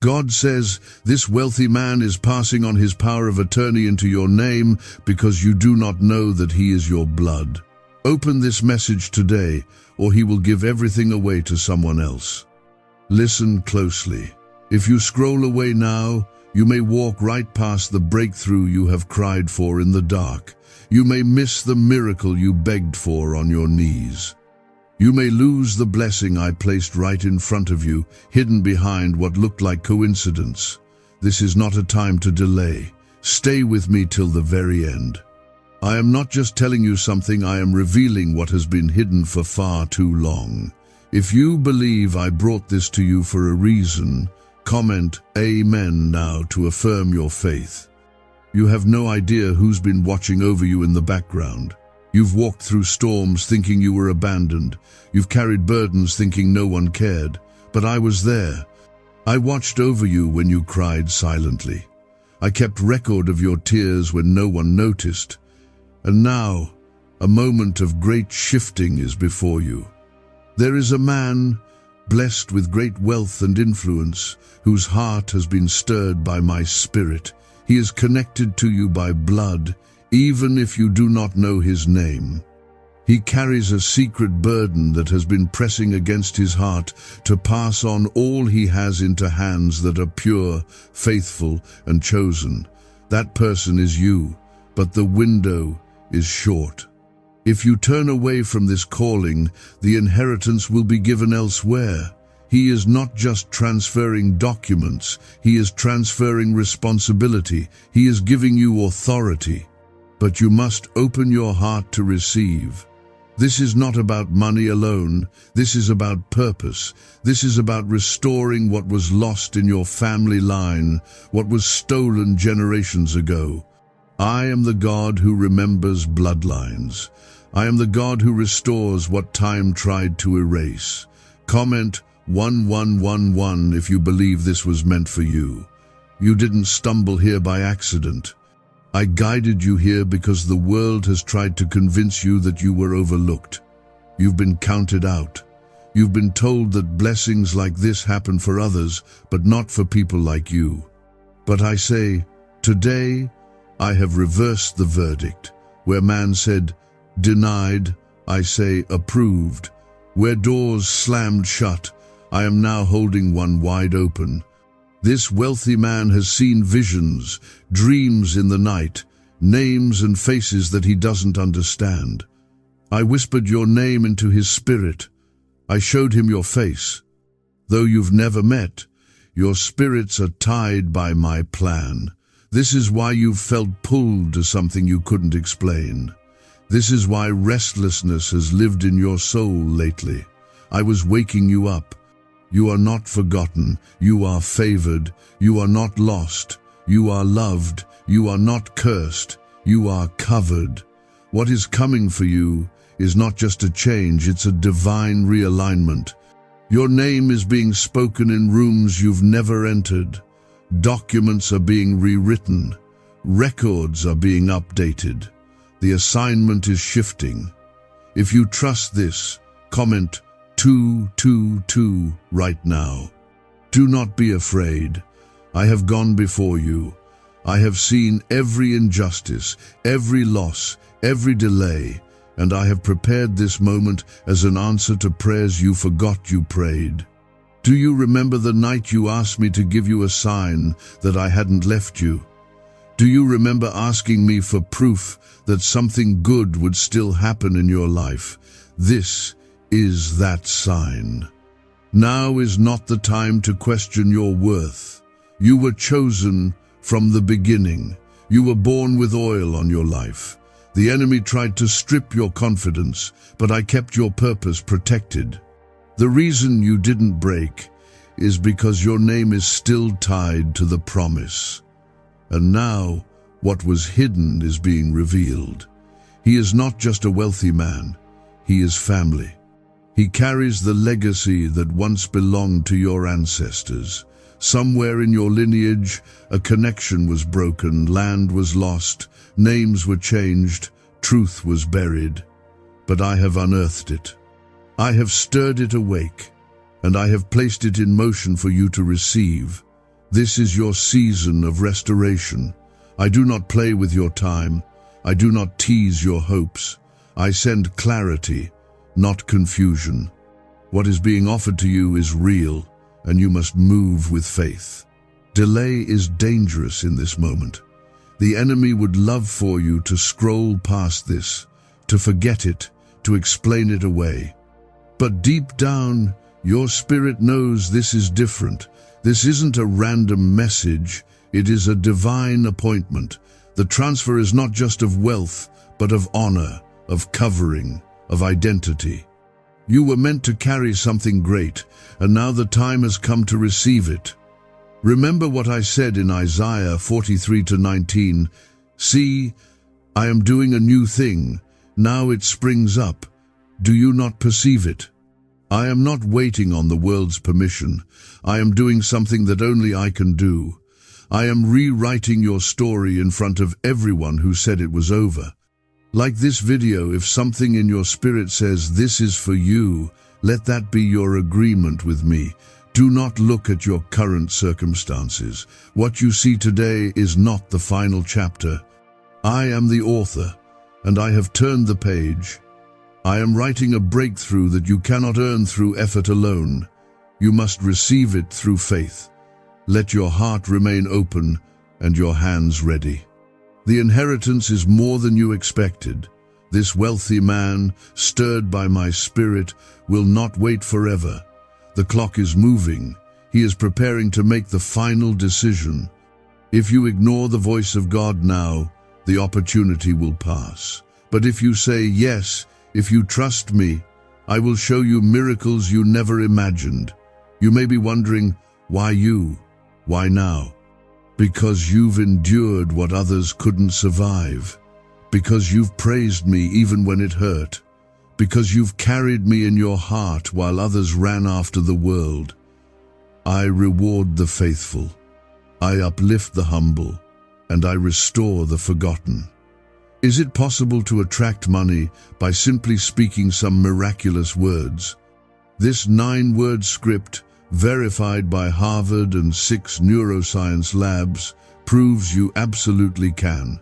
God says, this wealthy man is passing on his power of attorney into your name because you do not know that he is your blood. Open this message today, or he will give everything away to someone else. Listen closely. If you scroll away now, you may walk right past the breakthrough you have cried for in the dark. You may miss the miracle you begged for on your knees. You may lose the blessing I placed right in front of you, hidden behind what looked like coincidence. This is not a time to delay. Stay with me till the very end. I am not just telling you something, I am revealing what has been hidden for far too long. If you believe I brought this to you for a reason, comment Amen now to affirm your faith. You have no idea who's been watching over you in the background. You've walked through storms thinking you were abandoned. You've carried burdens thinking no one cared. But I was there. I watched over you when you cried silently. I kept record of your tears when no one noticed. And now, a moment of great shifting is before you. There is a man, blessed with great wealth and influence, whose heart has been stirred by my spirit. He is connected to you by blood, even if you do not know his name. He carries a secret burden that has been pressing against his heart to pass on all he has into hands that are pure, faithful, and chosen. That person is you, but the window is short. If you turn away from this calling, the inheritance will be given elsewhere. He is not just transferring documents, he is transferring responsibility. He is giving you authority. But you must open your heart to receive. This is not about money alone. This is about purpose. This is about restoring what was lost in your family line, what was stolen generations ago. I am the God who remembers bloodlines. I am the God who restores what time tried to erase. Comment 1111 if you believe this was meant for you. You didn't stumble here by accident. I guided you here because the world has tried to convince you that you were overlooked. You've been counted out. You've been told that blessings like this happen for others, but not for people like you. But I say, today, I have reversed the verdict. Where man said, denied, I say, approved. Where doors slammed shut, I am now holding one wide open. This wealthy man has seen visions, dreams in the night, names and faces that he doesn't understand. I whispered your name into his spirit. I showed him your face. Though you've never met, your spirits are tied by my plan. This is why you've felt pulled to something you couldn't explain. This is why restlessness has lived in your soul lately. I was waking you up. You are not forgotten. You are favored. You are not lost. You are loved. You are not cursed. You are covered. What is coming for you is not just a change, it's a divine realignment. Your name is being spoken in rooms you've never entered. Documents are being rewritten. Records are being updated. The assignment is shifting. If you trust this, comment 222 right now. Do not be afraid. I have gone before you. I have seen every injustice, every loss, every delay, and I have prepared this moment as an answer to prayers you forgot you prayed. Do you remember the night you asked me to give you a sign that I hadn't left you? Do you remember asking me for proof that something good would still happen in your life? This is that sign. Now is not the time to question your worth. You were chosen from the beginning. You were born with oil on your life. The enemy tried to strip your confidence, but I kept your purpose protected. The reason you didn't break is because your name is still tied to the promise. And now, what was hidden is being revealed. He is not just a wealthy man, he is family. He carries the legacy that once belonged to your ancestors. Somewhere in your lineage, a connection was broken, land was lost, names were changed, truth was buried. But I have unearthed it. I have stirred it awake, and I have placed it in motion for you to receive. This is your season of restoration. I do not play with your time. I do not tease your hopes. I send clarity, not confusion. What is being offered to you is real, and you must move with faith. Delay is dangerous in this moment. The enemy would love for you to scroll past this, to forget it, to explain it away. But deep down, your spirit knows this is different. This isn't a random message, it is a divine appointment. The transfer is not just of wealth, but of honor, of covering, of identity. You were meant to carry something great, and now the time has come to receive it. Remember what I said in Isaiah 43:19. See, I am doing a new thing. Now it springs up. Do you not perceive it? I am not waiting on the world's permission. I am doing something that only I can do. I am rewriting your story in front of everyone who said it was over. Like this video, if something in your spirit says this is for you, let that be your agreement with me. Do not look at your current circumstances. What you see today is not the final chapter. I am the author, and I have turned the page. I am writing a breakthrough that you cannot earn through effort alone. You must receive it through faith. Let your heart remain open and your hands ready. The inheritance is more than you expected. This wealthy man, stirred by my spirit, will not wait forever. The clock is moving. He is preparing to make the final decision. If you ignore the voice of God now, the opportunity will pass. But if you say yes, if you trust me, I will show you miracles you never imagined. You may be wondering, why you? Why now? Because you've endured what others couldn't survive. Because you've praised me even when it hurt. Because you've carried me in your heart while others ran after the world. I reward the faithful. I uplift the humble, and I restore the forgotten. Is it possible to attract money by simply speaking some miraculous words? This 9-word script, verified by Harvard and 6 neuroscience labs, proves you absolutely can.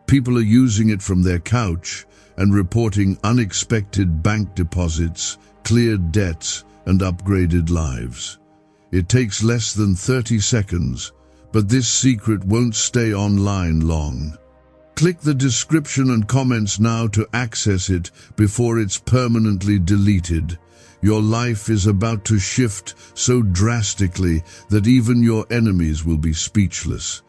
People are using it from their couch and reporting unexpected bank deposits, cleared debts, and upgraded lives. It takes less than 30 seconds, but this secret won't stay online long. Click the description and comments now to access it before it's permanently deleted. Your life is about to shift so drastically that even your enemies will be speechless.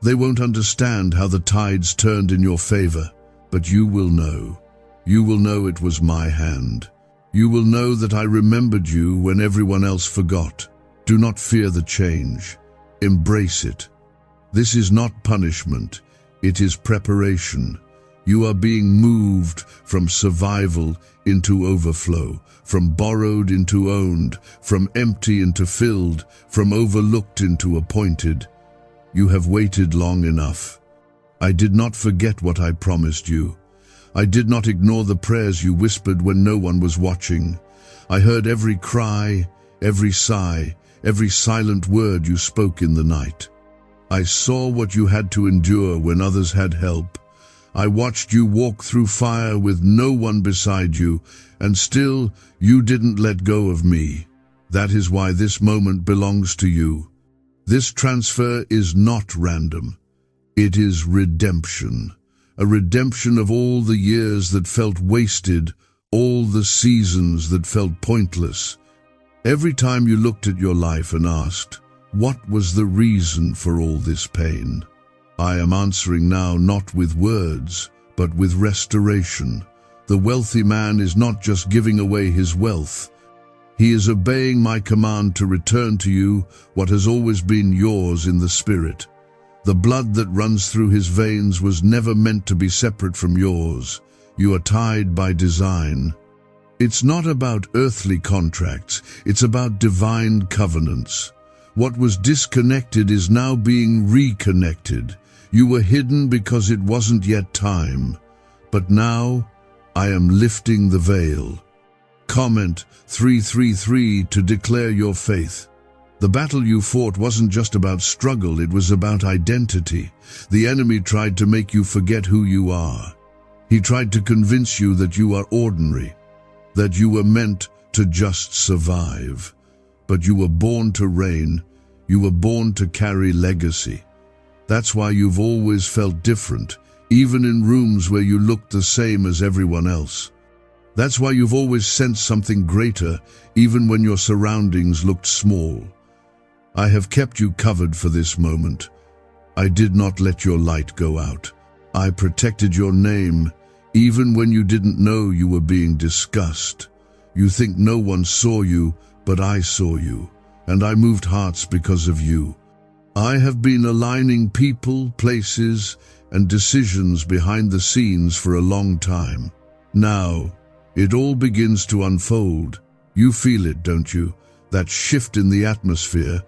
They won't understand how the tides turned in your favor, but you will know. You will know it was my hand. You will know that I remembered you when everyone else forgot. Do not fear the change. Embrace it. This is not punishment. It is preparation. You are being moved from survival into overflow, from borrowed into owned, from empty into filled, from overlooked into appointed. You have waited long enough. I did not forget what I promised you. I did not ignore the prayers you whispered when no one was watching. I heard every cry, every sigh, every silent word you spoke in the night. I saw what you had to endure when others had help. I watched you walk through fire with no one beside you, and still you didn't let go of me. That is why this moment belongs to you. This transfer is not random. It is redemption. A redemption of all the years that felt wasted, all the seasons that felt pointless. Every time you looked at your life and asked, what was the reason for all this pain? I am answering now not with words, but with restoration. The wealthy man is not just giving away his wealth. He is obeying my command to return to you what has always been yours in the spirit. The blood that runs through his veins was never meant to be separate from yours. You are tied by design. It's not about earthly contracts, it's about divine covenants. What was disconnected is now being reconnected. You were hidden because it wasn't yet time. But now, I am lifting the veil. Comment 333 to declare your faith. The battle you fought wasn't just about struggle, it was about identity. The enemy tried to make you forget who you are. He tried to convince you that you are ordinary, that you were meant to just survive. But you were born to reign. You were born to carry legacy. That's why you've always felt different, even in rooms where you looked the same as everyone else. That's why you've always sensed something greater, even when your surroundings looked small. I have kept you covered for this moment. I did not let your light go out. I protected your name, even when you didn't know you were being discussed. You think no one saw you, but I saw you, and I moved hearts because of you. I have been aligning people, places, and decisions behind the scenes for a long time. Now, it all begins to unfold. You feel it, don't you? That shift in the atmosphere,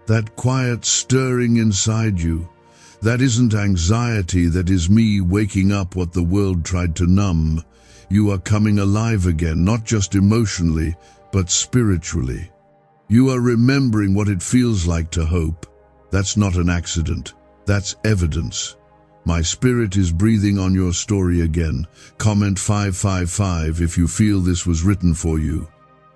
that quiet stirring inside you. That isn't anxiety, that is me waking up what the world tried to numb. You are coming alive again, not just emotionally, but spiritually. You are remembering what it feels like to hope. That's not an accident. That's evidence. My spirit is breathing on your story again. Comment 555 if you feel this was written for you.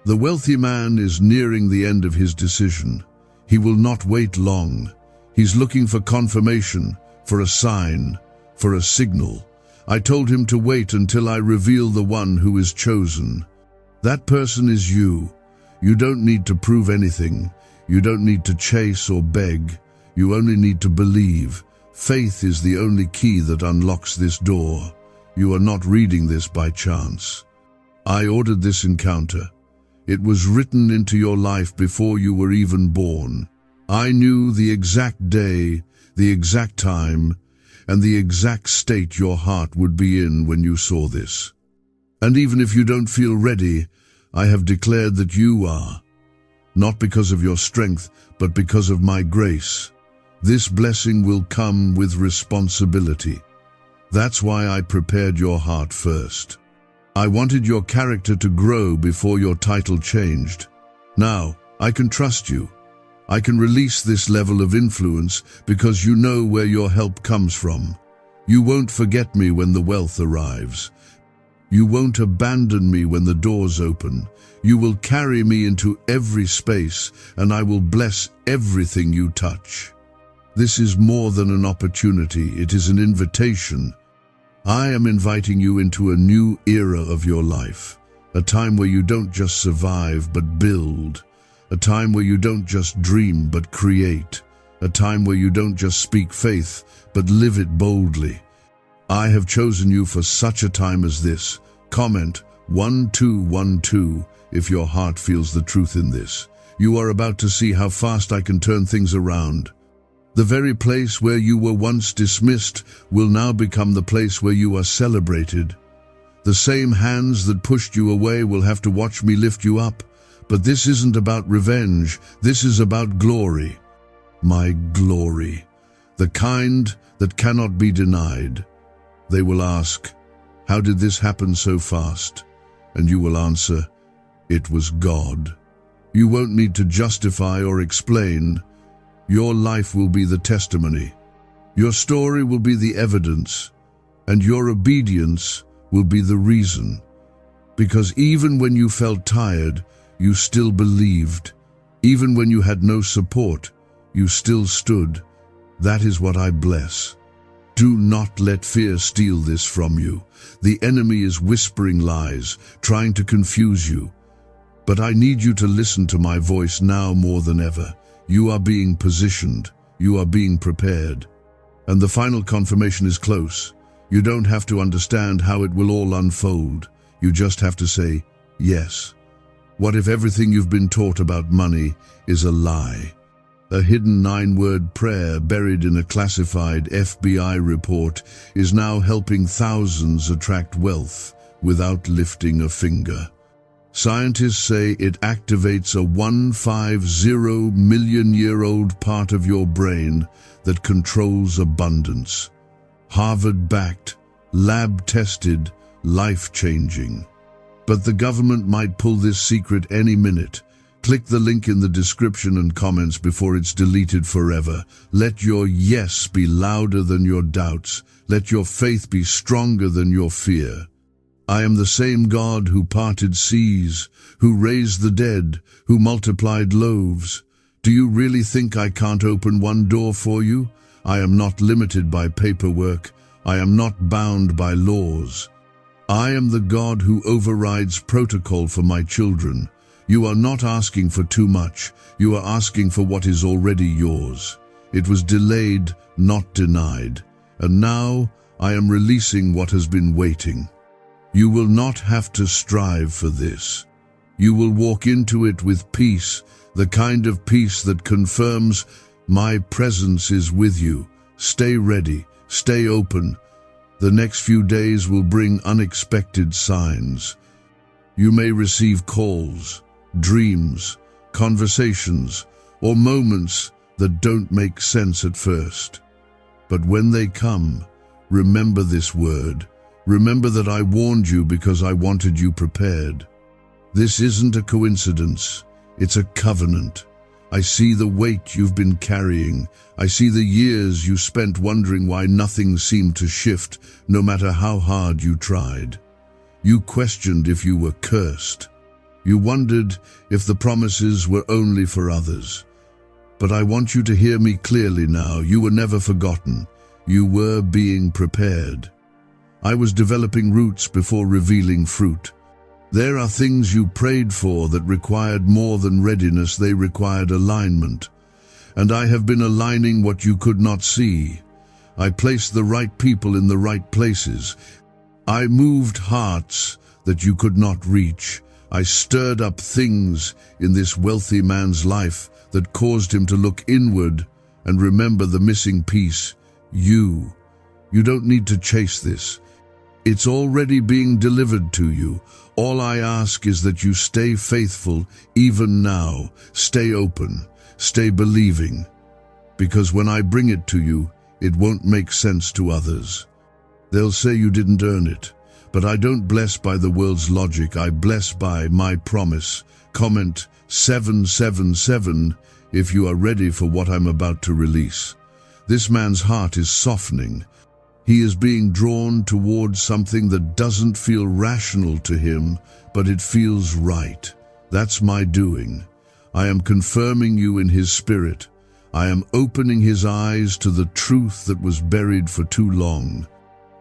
The wealthy man is nearing the end of his decision. He will not wait long. He's looking for confirmation, for a sign, for a signal. I told him to wait until I reveal the one who is chosen. That person is you. You don't need to prove anything. You don't need to chase or beg. You only need to believe. Faith is the only key that unlocks this door. You are not reading this by chance. I ordered this encounter. It was written into your life before you were even born. I knew the exact day, the exact time, and the exact state your heart would be in when you saw this. And even if you don't feel ready, I have declared that you are. Not because of your strength, but because of my grace. This blessing will come with responsibility. That's why I prepared your heart first. I wanted your character to grow before your title changed. Now, I can trust you. I can release this level of influence because you know where your help comes from. You won't forget me when the wealth arrives. You won't abandon me when the doors open. You will carry me into every space, and I will bless everything you touch. This is more than an opportunity, it is an invitation. I am inviting you into a new era of your life, a time where you don't just survive but build, a time where you don't just dream but create, a time where you don't just speak faith but live it boldly. I have chosen you for such a time as this. Comment 1212 if your heart feels the truth in this. You are about to see how fast I can turn things around. The very place where you were once dismissed will now become the place where you are celebrated. The same hands that pushed you away will have to watch me lift you up. But this isn't about revenge, this is about glory. My glory, the kind that cannot be denied. They will ask, how did this happen so fast? And you will answer, it was God. You won't need to justify or explain. Your life will be the testimony. Your story will be the evidence, and your obedience will be the reason. Because even when you felt tired, you still believed. Even when you had no support, you still stood. That is what I bless. Do not let fear steal this from you. The enemy is whispering lies, trying to confuse you. But I need you to listen to my voice now more than ever. You are being positioned. You are being prepared. And the final confirmation is close. You don't have to understand how it will all unfold. You just have to say, yes. What if everything you've been taught about money is a lie? A hidden 9-word prayer buried in a classified FBI report is now helping thousands attract wealth without lifting a finger. Scientists say it activates a 150 million-year-old part of your brain that controls abundance. Harvard-backed, lab-tested, life-changing. But the government might pull this secret any minute. Click the link in the description and comments before it's deleted forever. Let your yes be louder than your doubts. Let your faith be stronger than your fear. I am the same God who parted seas, who raised the dead, who multiplied loaves. Do you really think I can't open one door for you? I am not limited by paperwork. I am not bound by laws. I am the God who overrides protocol for my children. You are not asking for too much. You are asking for what is already yours. It was delayed, not denied. And now I am releasing what has been waiting. You will not have to strive for this. You will walk into it with peace, the kind of peace that confirms my presence is with you. Stay ready, stay open. The next few days will bring unexpected signs. You may receive calls, dreams, conversations, or moments that don't make sense at first. But when they come, remember this word. Remember that I warned you because I wanted you prepared. This isn't a coincidence. It's a covenant. I see the weight you've been carrying. I see the years you spent wondering why nothing seemed to shift, no matter how hard you tried. You questioned if you were cursed. You wondered if the promises were only for others. But I want you to hear me clearly now. You were never forgotten. You were being prepared. I was developing roots before revealing fruit. There are things you prayed for that required more than readiness, they required alignment. And I have been aligning what you could not see. I placed the right people in the right places. I moved hearts that you could not reach. I stirred up things in this wealthy man's life that caused him to look inward and remember the missing piece, you. You don't need to chase this. It's already being delivered to you. All I ask is that you stay faithful even now. Stay open. Stay believing. Because when I bring it to you, it won't make sense to others. They'll say you didn't earn it. But I don't bless by the world's logic. I bless by my promise. Comment 777 if you are ready for what I'm about to release. This man's heart is softening. He is being drawn towards something that doesn't feel rational to him, but it feels right. That's my doing. I am confirming you in his spirit. I am opening his eyes to the truth that was buried for too long.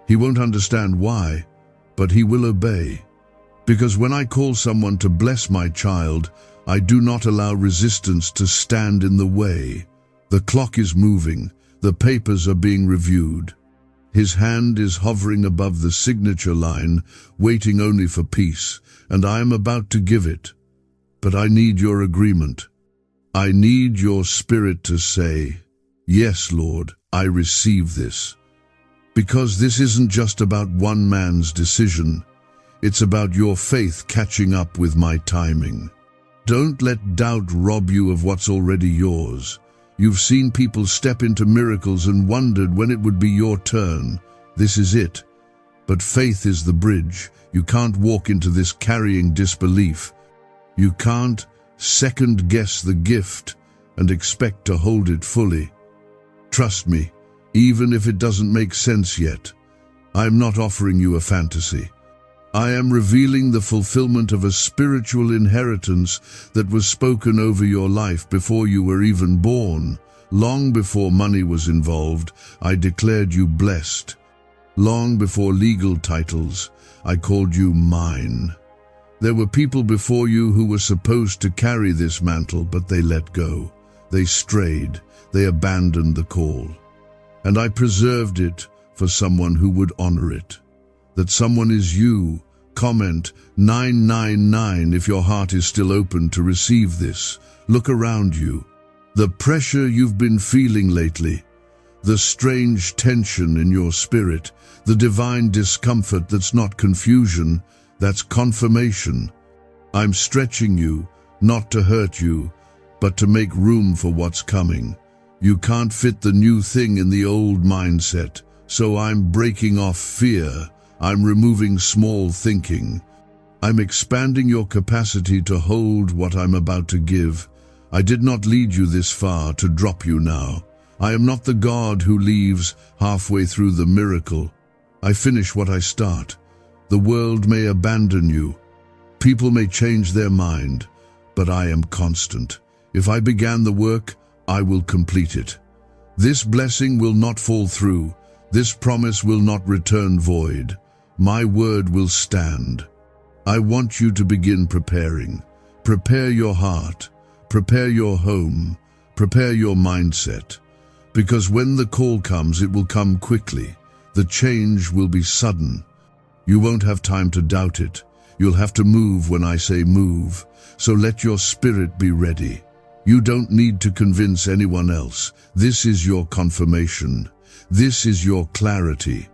He won't understand why, but he will obey. Because when I call someone to bless my child, I do not allow resistance to stand in the way. The clock is moving. The papers are being reviewed. His hand is hovering above the signature line, waiting only for peace, and I am about to give it. But I need your agreement. I need your spirit to say, "Yes, Lord, I receive this." Because this isn't just about one man's decision. It's about your faith catching up with my timing. Don't let doubt rob you of what's already yours. You've seen people step into miracles and wondered when it would be your turn. This is it. But faith is the bridge. You can't walk into this carrying disbelief. You can't second-guess the gift and expect to hold it fully. Trust me, even if it doesn't make sense yet. I'm not offering you a fantasy. I am revealing the fulfillment of a spiritual inheritance that was spoken over your life before you were even born. Long before money was involved, I declared you blessed. Long before legal titles, I called you mine. There were people before you who were supposed to carry this mantle, but they let go. They strayed. They abandoned the call. And I preserved it for someone who would honor it. That someone is you. Comment 999 if your heart is still open to receive this. Look around you. The pressure you've been feeling lately, the strange tension in your spirit, the divine discomfort that's not confusion, that's confirmation. I'm stretching you, not to hurt you, but to make room for what's coming. You can't fit the new thing in the old mindset, so I'm breaking off fear. I'm removing small thinking. I'm expanding your capacity to hold what I'm about to give. I did not lead you this far to drop you now. I am not the God who leaves halfway through the miracle. I finish what I start. The world may abandon you. People may change their mind, but I am constant. If I began the work, I will complete it. This blessing will not fall through. This promise will not return void. My word will stand. I want you to begin preparing. Prepare your heart. Prepare your home. Prepare your mindset. Because when the call comes, it will come quickly. The change will be sudden. You won't have time to doubt it. You'll have to move when I say move. So let your spirit be ready. You don't need to convince anyone else. This is your confirmation. This is your clarity.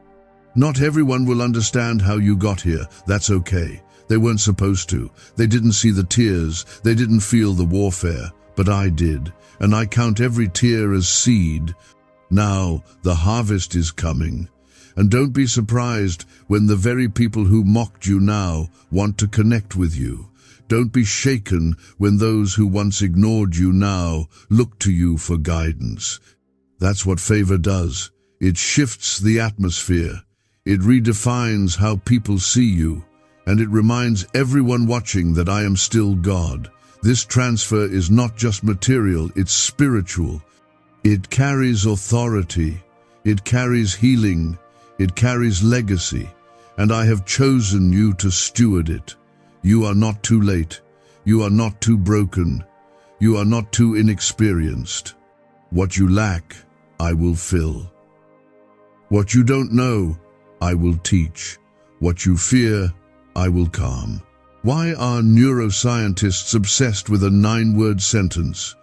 Not everyone will understand how you got here. That's okay. They weren't supposed to. They didn't see the tears. They didn't feel the warfare. But I did. And I count every tear as seed. Now the harvest is coming. And don't be surprised when the very people who mocked you now want to connect with you. Don't be shaken when those who once ignored you now look to you for guidance. That's what favor does. It shifts the atmosphere. It redefines how people see you. And it reminds everyone watching that I am still God. This transfer is not just material, it's spiritual. It carries authority. It carries healing. It carries legacy. And I have chosen you to steward it. You are not too late. You are not too broken. You are not too inexperienced. What you lack, I will fill. What you don't know, I will teach. What you fear, I will calm. Why are neuroscientists obsessed with a 9-word sentence?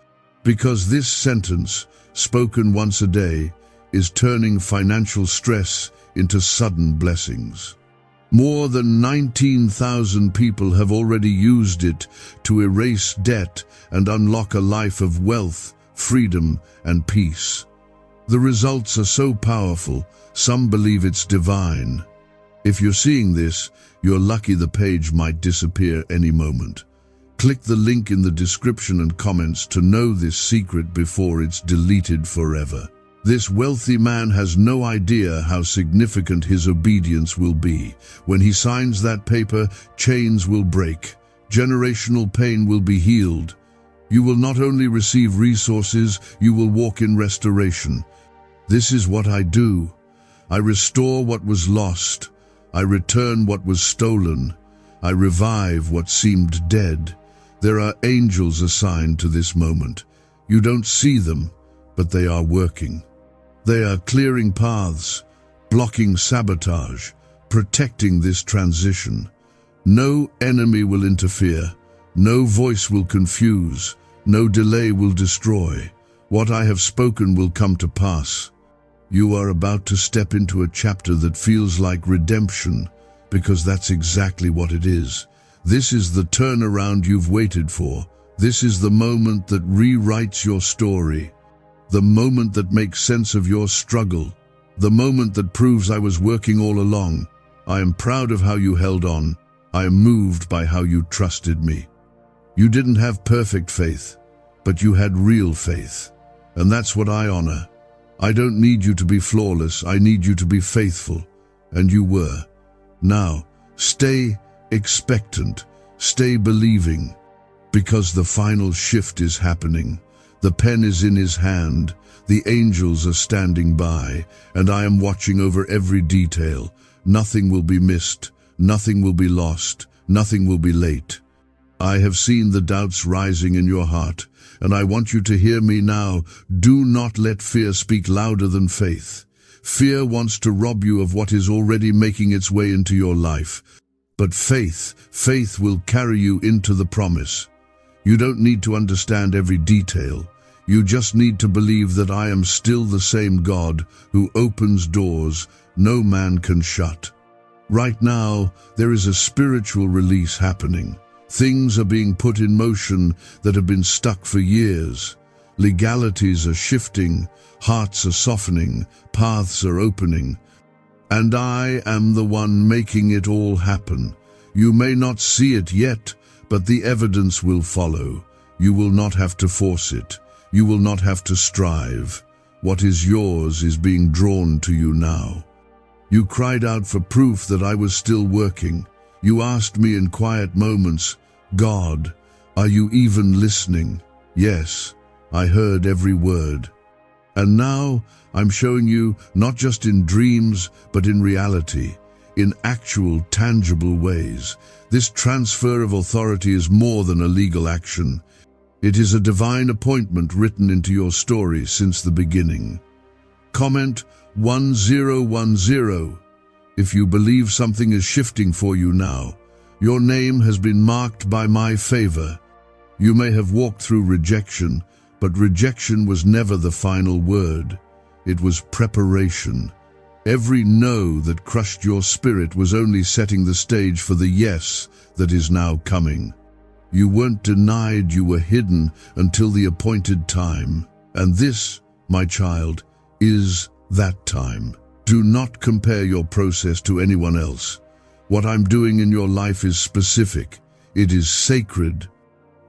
Because this sentence, spoken once a day, is turning financial stress into sudden blessings. More than 19,000 people have already used it to erase debt and unlock a life of wealth, freedom, and peace. The results are so powerful, some believe it's divine. If you're seeing this, you're lucky. The page might disappear any moment. Click the link in the description and comments to know this secret before it's deleted forever. This wealthy man has no idea how significant his obedience will be. When he signs that paper, chains will break. Generational pain will be healed. You will not only receive resources, you will walk in restoration. This is what I do. I restore what was lost. I return what was stolen. I revive what seemed dead. There are angels assigned to this moment. You don't see them, but they are working. They are clearing paths, blocking sabotage, protecting this transition. No enemy will interfere. No voice will confuse. No delay will destroy. What I have spoken will come to pass. You are about to step into a chapter that feels like redemption, because that's exactly what it is. This is the turnaround you've waited for. This is the moment that rewrites your story. The moment that makes sense of your struggle. The moment that proves I was working all along. I am proud of how you held on. I am moved by how you trusted me. You didn't have perfect faith, but you had real faith. And that's what I honor. I don't need you to be flawless. I need you to be faithful. And you were. Now, stay expectant. Stay believing. Because the final shift is happening. The pen is in his hand. The angels are standing by. And I am watching over every detail. Nothing will be missed. Nothing will be lost. Nothing will be late. I have seen the doubts rising in your heart, and I want you to hear me now. Do not let fear speak louder than faith. Fear wants to rob you of what is already making its way into your life. But faith will carry you into the promise. You don't need to understand every detail. You just need to believe that I am still the same God who opens doors no man can shut. Right now, there is a spiritual release happening. Things are being put in motion that have been stuck for years. Legalities are shifting, hearts are softening, paths are opening. And I am the one making it all happen. You may not see it yet, but the evidence will follow. You will not have to force it. You will not have to strive. What is yours is being drawn to you now. You cried out for proof that I was still working. You asked me in quiet moments, God, are you even listening? Yes, I heard every word. And now I'm showing you, not just in dreams, but in reality, in actual, tangible ways. This transfer of authority is more than a legal action. It is a divine appointment written into your story since the beginning. Comment 1010 if you believe something is shifting for you now. Your name has been marked by my favor. You may have walked through rejection, but rejection was never the final word. It was preparation. Every no that crushed your spirit was only setting the stage for the yes that is now coming. You weren't denied, you were hidden until the appointed time. And this, my child, is that time. Do not compare your process to anyone else. What I'm doing in your life is specific. It is sacred.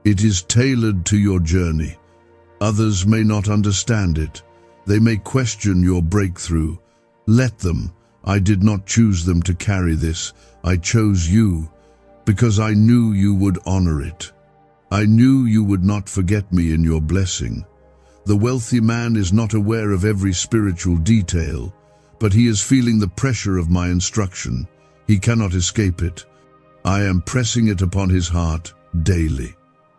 It is tailored to your journey. Others may not understand it. They may question your breakthrough. Let them. I did not choose them to carry this. I chose you because I knew you would honor it. I knew you would not forget me in your blessing. The wealthy man is not aware of every spiritual detail, but he is feeling the pressure of my instruction. He cannot escape it. I am pressing it upon his heart daily.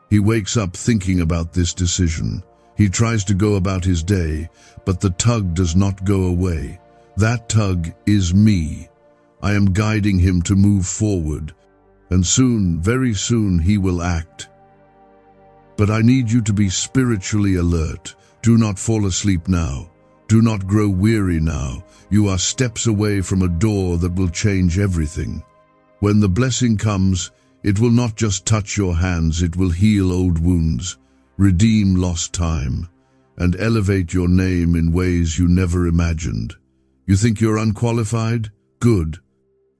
He wakes up thinking about this decision. He tries to go about his day, but the tug does not go away. That tug is me. I am guiding him to move forward, and soon, very soon, he will act. But I need you to be spiritually alert. Do not fall asleep now. Do not grow weary now. You are steps away from a door that will change everything. When the blessing comes, it will not just touch your hands, it will heal old wounds, redeem lost time, and elevate your name in ways you never imagined. You think you're unqualified? Good.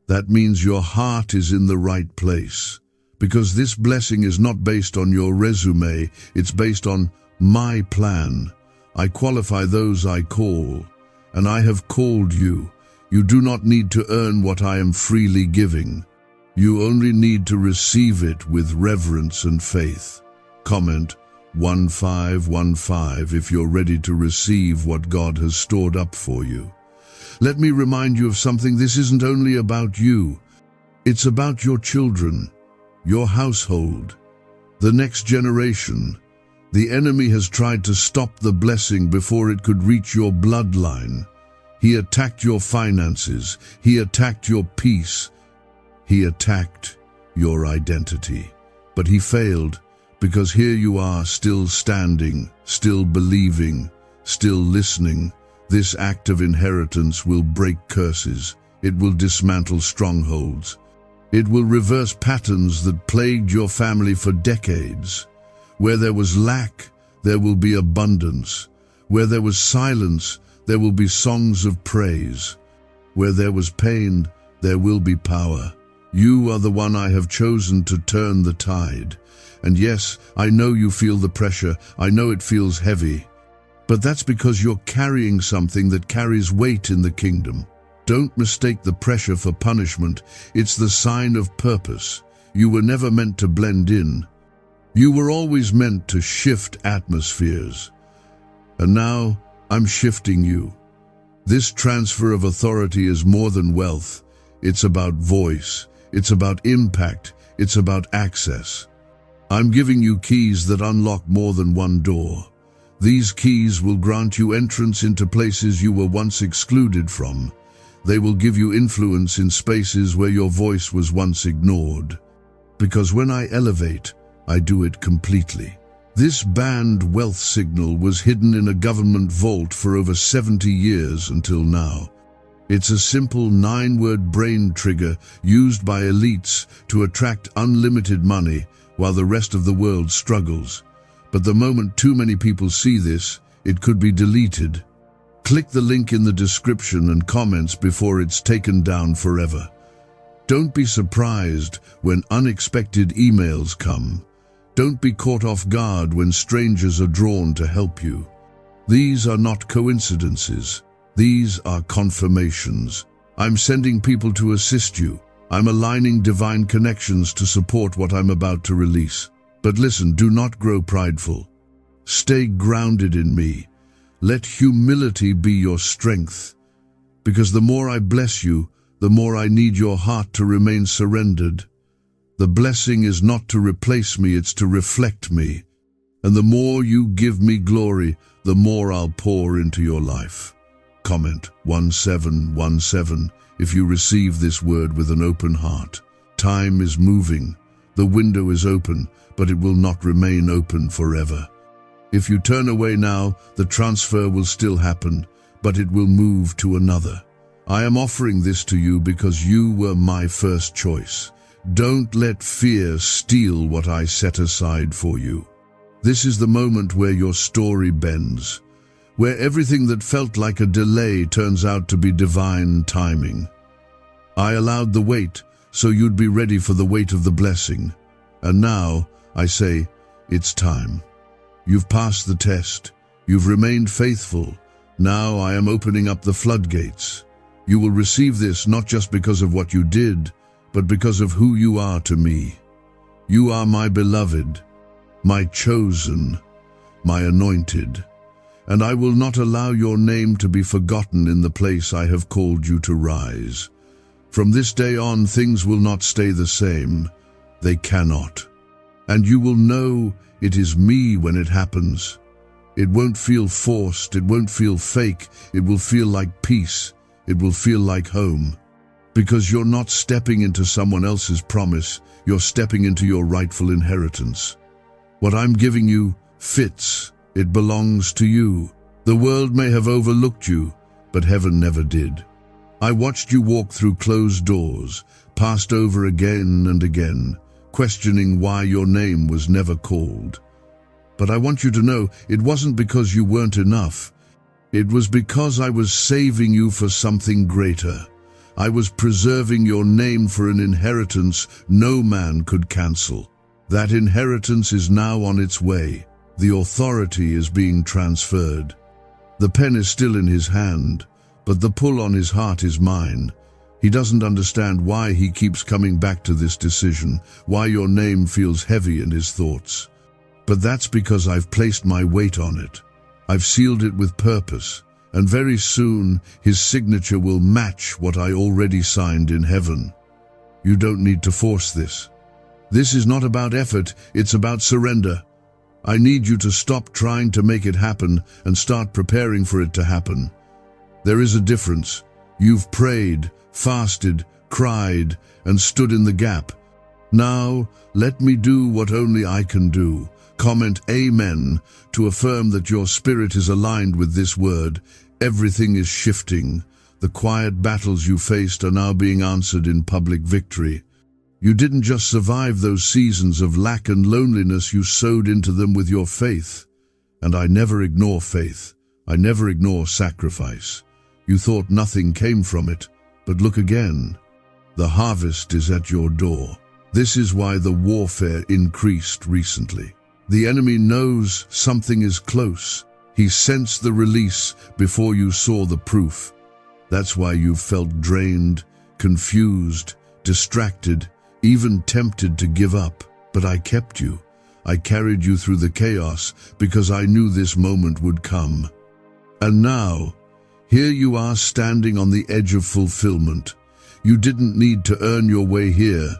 That means your heart is in the right place. Because this blessing is not based on your resume, it's based on my plan. I qualify those I call, and I have called you. You do not need to earn what I am freely giving. You only need to receive it with reverence and faith. Comment 1515 if you're ready to receive what God has stored up for you. Let me remind you of something. This isn't only about you. It's about your children, your household, the next generation. The enemy has tried to stop the blessing before it could reach your bloodline. He attacked your finances. He attacked your peace. He attacked your identity. But he failed, because here you are, still standing, still believing, still listening. This act of inheritance will break curses. It will dismantle strongholds. It will reverse patterns that plagued your family for decades. Where there was lack, there will be abundance. Where there was silence, there will be songs of praise. Where there was pain, there will be power. You are the one I have chosen to turn the tide. And yes, I know you feel the pressure. I know it feels heavy. But that's because you're carrying something that carries weight in the kingdom. Don't mistake the pressure for punishment. It's the sign of purpose. You were never meant to blend in. You were always meant to shift atmospheres. And now, I'm shifting you. This transfer of authority is more than wealth. It's about voice. It's about impact. It's about access. I'm giving you keys that unlock more than one door. These keys will grant you entrance into places you were once excluded from. They will give you influence in spaces where your voice was once ignored. Because when I elevate, I do it completely. This banned wealth signal was hidden in a government vault for over 70 years until now. It's a simple 9-word brain trigger used by elites to attract unlimited money while the rest of the world struggles. But the moment too many people see this, it could be deleted. Click the link in the description and comments before it's taken down forever. Don't be surprised when unexpected emails come. Don't be caught off guard when strangers are drawn to help you. These are not coincidences. These are confirmations. I'm sending people to assist you. I'm aligning divine connections to support what I'm about to release. But listen, do not grow prideful. Stay grounded in me. Let humility be your strength. Because the more I bless you, the more I need your heart to remain surrendered. The blessing is not to replace me, it's to reflect me. And the more you give me glory, the more I'll pour into your life. Comment 1717 if you receive this word with an open heart. Time is moving. The window is open, but it will not remain open forever. If you turn away now, the transfer will still happen, but it will move to another. I am offering this to you because you were my first choice. Don't let fear steal what I set aside for you. This is the moment where your story bends, where everything that felt like a delay turns out to be divine timing. I allowed the wait so you'd be ready for the weight of the blessing. And now, I say, it's time. You've passed the test. You've remained faithful. Now I am opening up the floodgates. You will receive this not just because of what you did, but because of who you are to me. You are my beloved, my chosen, my anointed, and I will not allow your name to be forgotten in the place I have called you to rise. From this day on, things will not stay the same. They cannot. And you will know it is me when it happens. It won't feel forced, it won't feel fake, it will feel like peace, it will feel like home. Because you're not stepping into someone else's promise, you're stepping into your rightful inheritance. What I'm giving you fits, it belongs to you. The world may have overlooked you, but heaven never did. I watched you walk through closed doors, passed over again and again, questioning why your name was never called. But I want you to know it wasn't because you weren't enough. It was because I was saving you for something greater. I was preserving your name for an inheritance no man could cancel. That inheritance is now on its way. The authority is being transferred. The pen is still in his hand, but the pull on his heart is mine. He doesn't understand why he keeps coming back to this decision, why your name feels heavy in his thoughts. But that's because I've placed my weight on it. I've sealed it with purpose, and very soon his signature will match what I already signed in heaven. You don't need to force this. This is not about effort, it's about surrender. I need you to stop trying to make it happen and start preparing for it to happen. There is a difference. You've prayed, fasted, cried, and stood in the gap. Now, let me do what only I can do. Comment Amen to affirm that your spirit is aligned with this word. Everything is shifting. The quiet battles you faced are now being answered in public victory. You didn't just survive those seasons of lack and loneliness, you sowed into them with your faith. And I never ignore faith. I never ignore sacrifice. You thought nothing came from it, but look again. The harvest is at your door. This is why the warfare increased recently. The enemy knows something is close. He sensed the release before you saw the proof. That's why you felt drained, confused, distracted, even tempted to give up. But I kept you. I carried you through the chaos because I knew this moment would come. And now, here you are standing on the edge of fulfillment. You didn't need to earn your way here.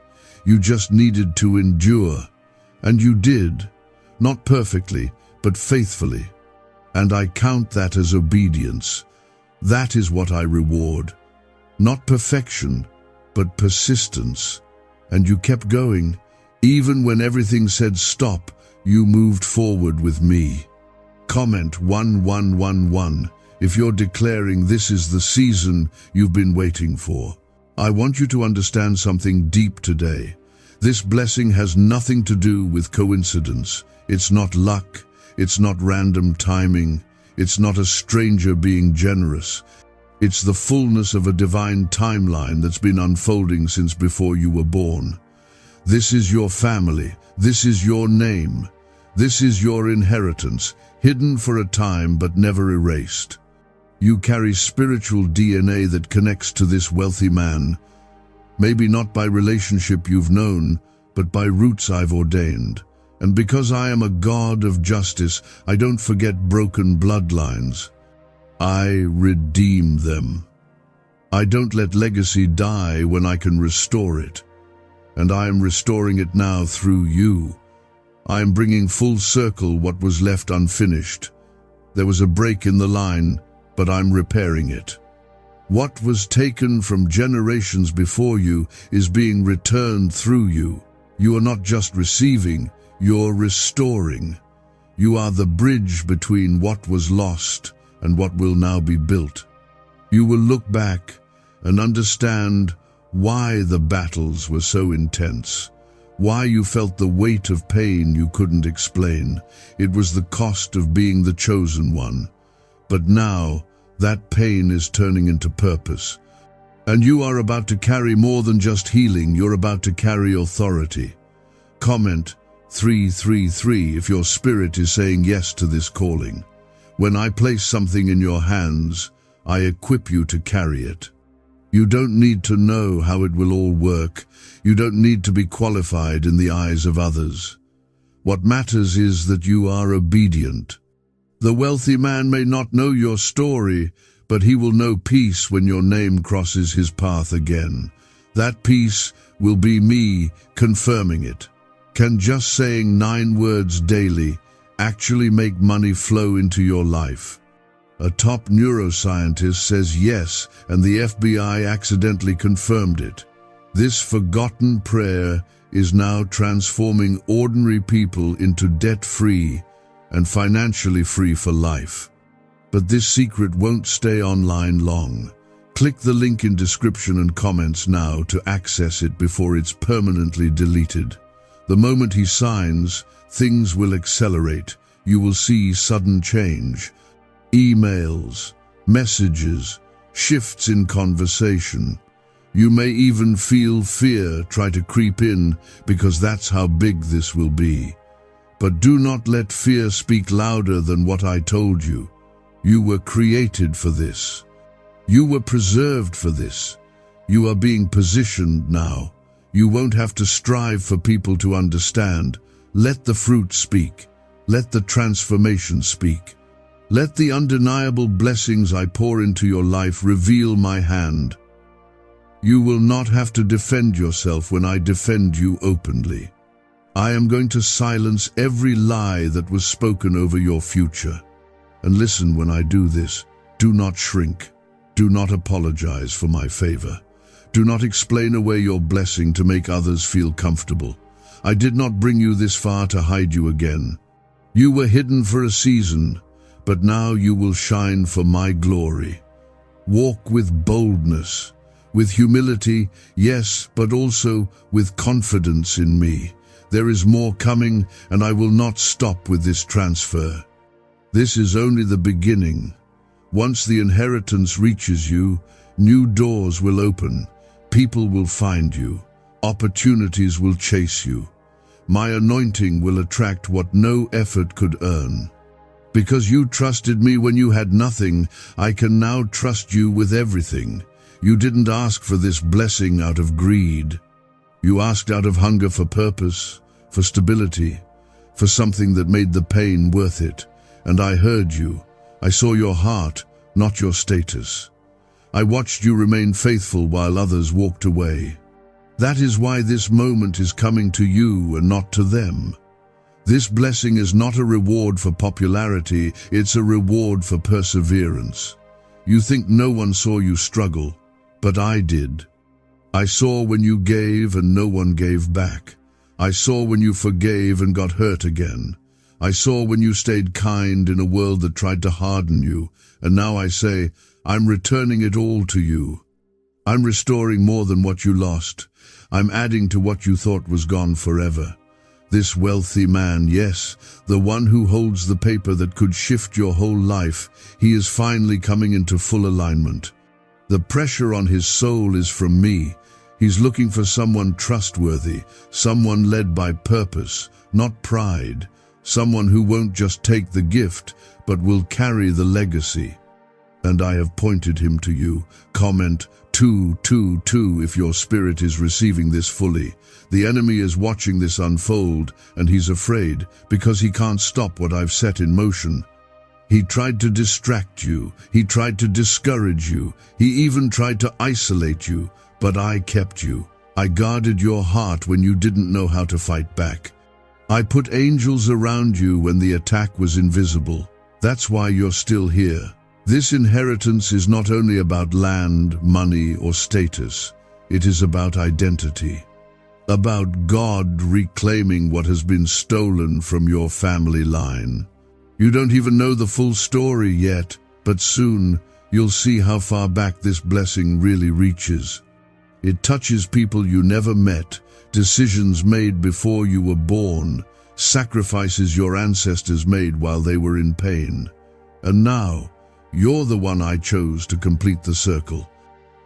You just needed to endure. And you did. Not perfectly, but faithfully. And I count that as obedience. That is what I reward. Not perfection, but persistence. And you kept going. Even when everything said stop, you moved forward with me. Comment 1111 if you're declaring this is the season you've been waiting for. I want you to understand something deep today. This blessing has nothing to do with coincidence. It's not luck. It's not random timing. It's not a stranger being generous. It's the fullness of a divine timeline that's been unfolding since before you were born. This is your family. This is your name. This is your inheritance, hidden for a time but never erased. You carry spiritual DNA that connects to this wealthy man, maybe not by relationship you've known, but by roots I've ordained. And because I am a God of justice, I don't forget broken bloodlines. I redeem them. I don't let legacy die when I can restore it. And I am restoring it now through you. I am bringing full circle what was left unfinished. There was a break in the line, but I'm repairing it. What was taken from generations before you is being returned through you. You are not just receiving, you're restoring. You are the bridge between what was lost and what will now be built. You will look back and understand why the battles were so intense, why you felt the weight of pain you couldn't explain. It was the cost of being the chosen one. But now, that pain is turning into purpose. And you are about to carry more than just healing, you're about to carry authority. Comment 333 if your spirit is saying yes to this calling. When I place something in your hands, I equip you to carry it. You don't need to know how it will all work. You don't need to be qualified in the eyes of others. What matters is that you are obedient. The wealthy man may not know your story, but he will know peace when your name crosses his path again. That peace will be me confirming it. Can just saying 9 words daily actually make money flow into your life? A top neuroscientist says yes, and the FBI accidentally confirmed it. This forgotten prayer is now transforming ordinary people into debt-free and financially free for life. But this secret won't stay online long. Click the link in description and comments now to access it before it's permanently deleted. The moment he signs, things will accelerate. You will see sudden change. Emails, messages, shifts in conversation. You may even feel fear try to creep in because that's how big this will be. But do not let fear speak louder than what I told you. You were created for this. You were preserved for this. You are being positioned now. You won't have to strive for people to understand. Let the fruit speak. Let the transformation speak. Let the undeniable blessings I pour into your life reveal my hand. You will not have to defend yourself when I defend you openly. I am going to silence every lie that was spoken over your future. And listen, when I do this, do not shrink. Do not apologize for my favor. Do not explain away your blessing to make others feel comfortable. I did not bring you this far to hide you again. You were hidden for a season, but now you will shine for my glory. Walk with boldness, with humility, yes, but also with confidence in me. There is more coming, and I will not stop with this transfer. This is only the beginning. Once the inheritance reaches you, new doors will open. People will find you. Opportunities will chase you. My anointing will attract what no effort could earn. Because you trusted me when you had nothing, I can now trust you with everything. You didn't ask for this blessing out of greed. You asked out of hunger for purpose, for stability, for something that made the pain worth it. And I heard you. I saw your heart, not your status. I watched you remain faithful while others walked away. That is why this moment is coming to you and not to them. This blessing is not a reward for popularity, it's a reward for perseverance. You think no one saw you struggle, but I did. I saw when you gave and no one gave back. I saw when you forgave and got hurt again. I saw when you stayed kind in a world that tried to harden you. And now I say, I'm returning it all to you. I'm restoring more than what you lost. I'm adding to what you thought was gone forever. This wealthy man, yes, the one who holds the paper that could shift your whole life, he is finally coming into full alignment. The pressure on his soul is from me. He's looking for someone trustworthy, someone led by purpose, not pride, someone who won't just take the gift, but will carry the legacy. And I have pointed him to you. Comment 222 if your spirit is receiving this fully. The enemy is watching this unfold, and he's afraid because he can't stop what I've set in motion. He tried to distract you. He tried to discourage you. He even tried to isolate you, but I kept you. I guarded your heart when you didn't know how to fight back. I put angels around you when the attack was invisible. That's why you're still here. This inheritance is not only about land, money, or status. It is about identity. About God reclaiming what has been stolen from your family line. You don't even know the full story yet, but soon you'll see how far back this blessing really reaches. It touches people you never met, decisions made before you were born, sacrifices your ancestors made while they were in pain. And now, you're the one I chose to complete the circle.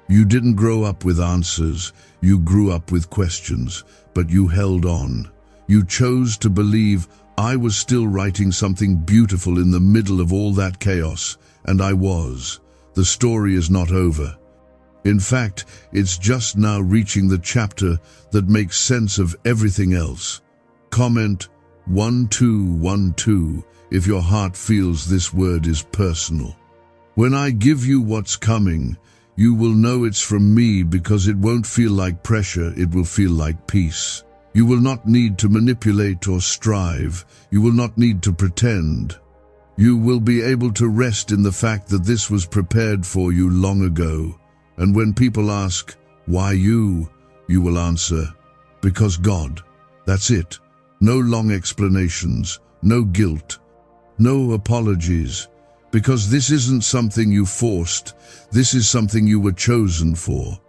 You didn't grow up with answers, you grew up with questions, but you held on. You chose to believe I was still writing something beautiful in the middle of all that chaos, and I was. The story is not over. In fact, it's just now reaching the chapter that makes sense of everything else. Comment 1212 if your heart feels this word is personal. When I give you what's coming, you will know it's from me because it won't feel like pressure, it will feel like peace. You will not need to manipulate or strive. You will not need to pretend. You will be able to rest in the fact that this was prepared for you long ago. And when people ask, why you will answer, because God. That's it. No long explanations, no guilt, no apologies. Because this isn't something you forced, this is something you were chosen for.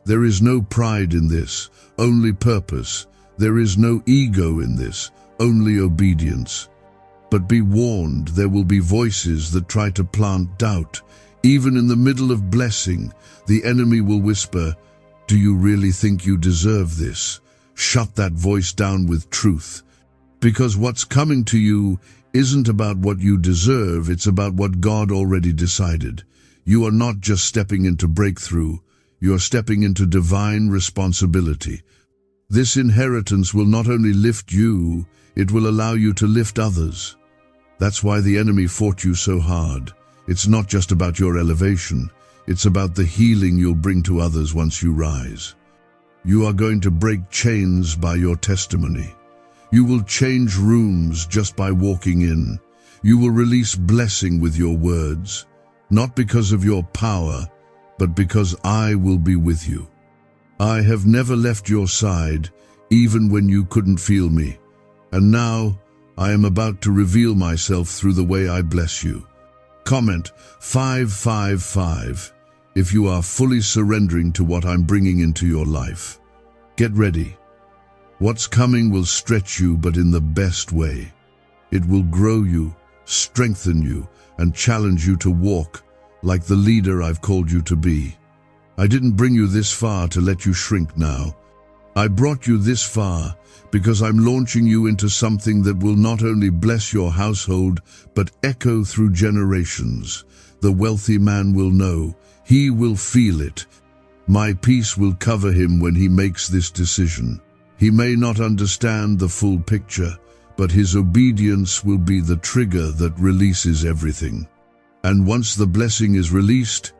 There is no pride in this, only purpose. There is no ego in this, only obedience. But be warned, there will be voices that try to plant doubt. Even in the middle of blessing, the enemy will whisper, do you really think you deserve this? Shut that voice down with truth. Because what's coming to you isn't about what you deserve, it's about what God already decided. You are not just stepping into breakthrough, you're stepping into divine responsibility. This inheritance will not only lift you, it will allow you to lift others. That's why the enemy fought you so hard. It's not just about your elevation, it's about the healing you'll bring to others once you rise. You are going to break chains by your testimony. You will change rooms just by walking in. You will release blessing with your words, not because of your power, but because I will be with you. I have never left your side, even when you couldn't feel me. And now, I am about to reveal myself through the way I bless you. Comment 555 if you are fully surrendering to what I'm bringing into your life. Get ready. What's coming will stretch you, but in the best way. It will grow you, strengthen you, and challenge you to walk like the leader I've called you to be. I didn't bring you this far to let you shrink now. I brought you this far because I'm launching you into something that will not only bless your household, but echo through generations. The wealthy man will know. He will feel it. My peace will cover him when he makes this decision. He may not understand the full picture, but his obedience will be the trigger that releases everything. And once the blessing is released,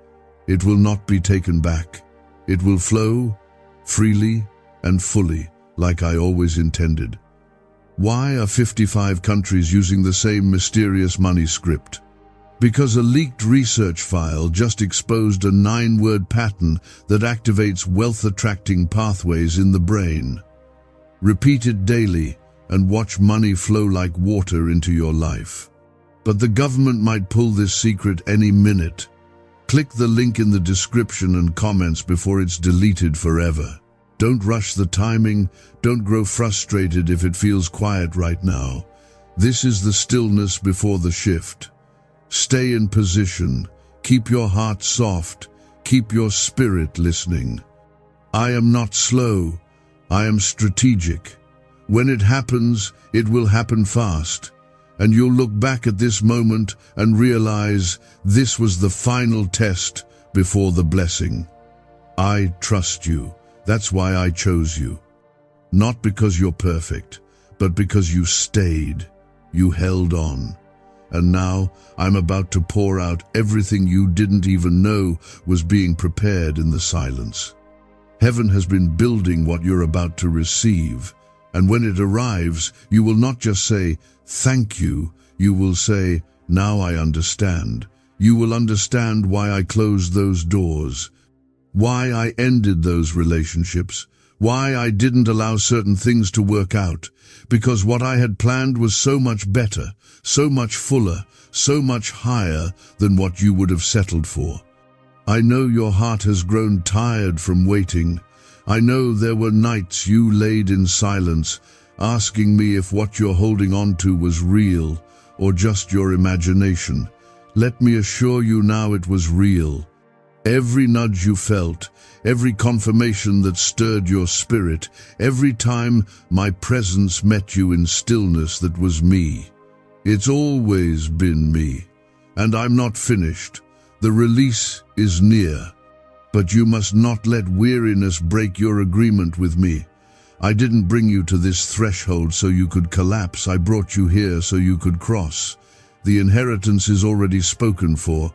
it will not be taken back. It will flow freely and fully, like I always intended. Why are 55 countries using the same mysterious money script? Because a leaked research file just exposed a 9-word pattern that activates wealth-attracting pathways in the brain. Repeat it daily and watch money flow like water into your life. But the government might pull this secret any minute. Click the link in the description and comments before it's deleted forever. Don't rush the timing, don't grow frustrated if it feels quiet right now. This is the stillness before the shift. Stay in position, keep your heart soft, Keep your spirit listening. I am not slow. I am strategic. When it happens, it will happen fast. And you'll look back at this moment and realize this was the final test before the blessing. I trust you. That's why I chose you. Not because you're perfect, but because you stayed. You held on. And now I'm about to pour out everything you didn't even know was being prepared in the silence. Heaven has been building what you're about to receive. And when it arrives, you will not just say, "Thank you." You will say, "Now I understand." You will understand why I closed those doors, why I ended those relationships, why I didn't allow certain things to work out, because what I had planned was so much better, so much fuller, so much higher than what you would have settled for. I know your heart has grown tired from waiting. I know there were nights you laid in silence, asking me if what you're holding on to was real or just your imagination. Let me assure you now it was real. Every nudge you felt, every confirmation that stirred your spirit, every time my presence met you in stillness, that was me. It's always been me. And I'm not finished. The release is near. But you must not let weariness break your agreement with me. I didn't bring you to this threshold so you could collapse. I brought you here so you could cross. The inheritance is already spoken for.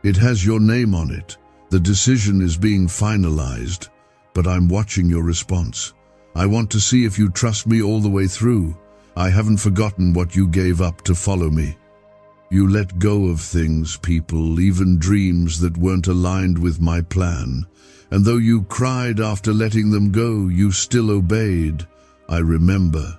It has your name on it. The decision is being finalized, but I'm watching your response. I want to see if you trust me all the way through. I haven't forgotten what you gave up to follow me. You let go of things, people, even dreams that weren't aligned with my plan. And though you cried after letting them go, you still obeyed. I remember.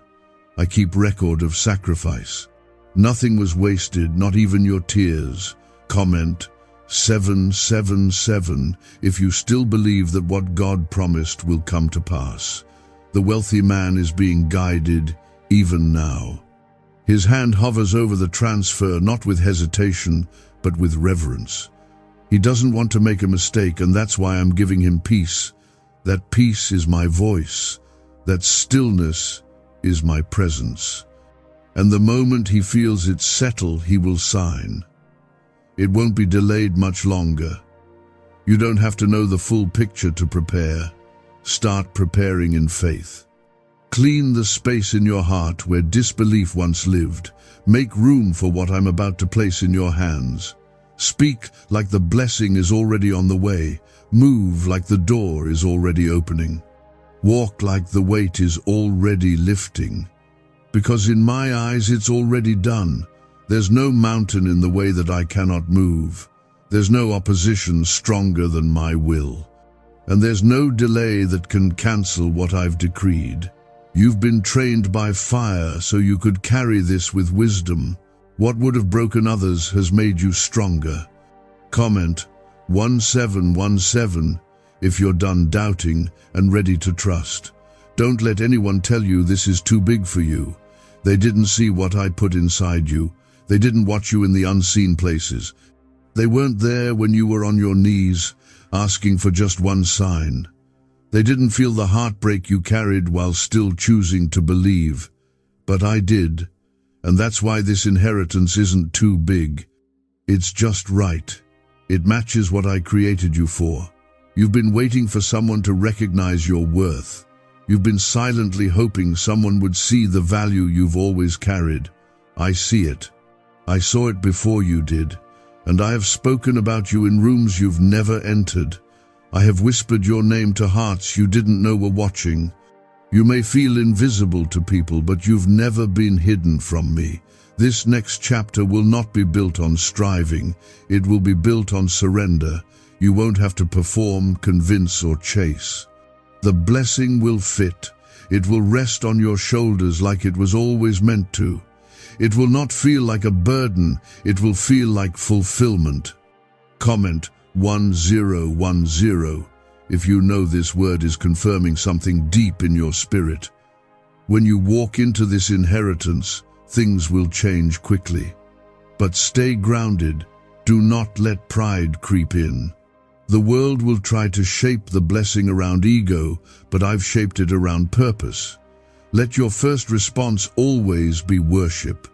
I keep record of sacrifice. Nothing was wasted, not even your tears. Comment 777 if you still believe that what God promised will come to pass. The wealthy man is being guided even now. His hand hovers over the transfer, not with hesitation, but with reverence. He doesn't want to make a mistake, and that's why I'm giving him peace. That peace is my voice. That stillness is my presence. And the moment he feels it settle, he will sign. It won't be delayed much longer. You don't have to know the full picture to prepare. Start preparing in faith. Clean the space in your heart where disbelief once lived. Make room for what I'm about to place in your hands. Speak like the blessing is already on the way. Move like the door is already opening. Walk like the weight is already lifting. Because in my eyes it's already done. There's no mountain in the way that I cannot move. There's no opposition stronger than my will. And there's no delay that can cancel what I've decreed. You've been trained by fire so you could carry this with wisdom. What would have broken others has made you stronger. Comment 1717 if you're done doubting and ready to trust. Don't let anyone tell you this is too big for you. They didn't see what I put inside you. They didn't watch you in the unseen places. They weren't there when you were on your knees, asking for just one sign. They didn't feel the heartbreak you carried while still choosing to believe. But I did, and that's why this inheritance isn't too big. It's just right. It matches what I created you for. You've been waiting for someone to recognize your worth. You've been silently hoping someone would see the value you've always carried. I see it. I saw it before you did, and I have spoken about you in rooms you've never entered. I have whispered your name to hearts you didn't know were watching. You may feel invisible to people, but you've never been hidden from me. This next chapter will not be built on striving. It will be built on surrender. You won't have to perform, convince, or chase. The blessing will fit. It will rest on your shoulders like it was always meant to. It will not feel like a burden. It will feel like fulfillment. Comment 1010 if you know this word is confirming something deep in your spirit. When you walk into this inheritance, things will change quickly. But stay grounded. Do not let pride creep in. The world will try to shape the blessing around ego, but I've shaped it around purpose. Let your first response always be worship.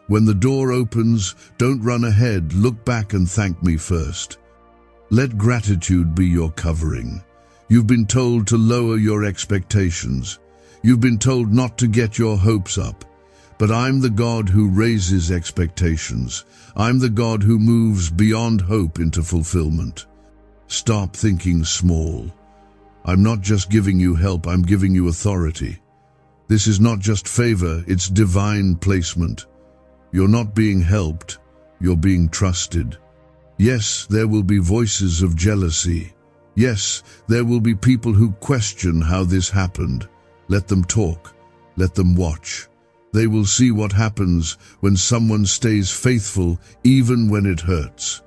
When the door opens, don't run ahead, look back and thank me first. Let gratitude be your covering. You've been told to lower your expectations. You've been told not to get your hopes up. But I'm the God who raises expectations. I'm the God who moves beyond hope into fulfillment. Stop thinking small. I'm not just giving you help, I'm giving you authority. This is not just favor, it's divine placement. You're not being helped, you're being trusted. Yes, there will be voices of jealousy. Yes, there will be people who question how this happened. Let them talk. Let them watch. They will see what happens when someone stays faithful even when it hurts.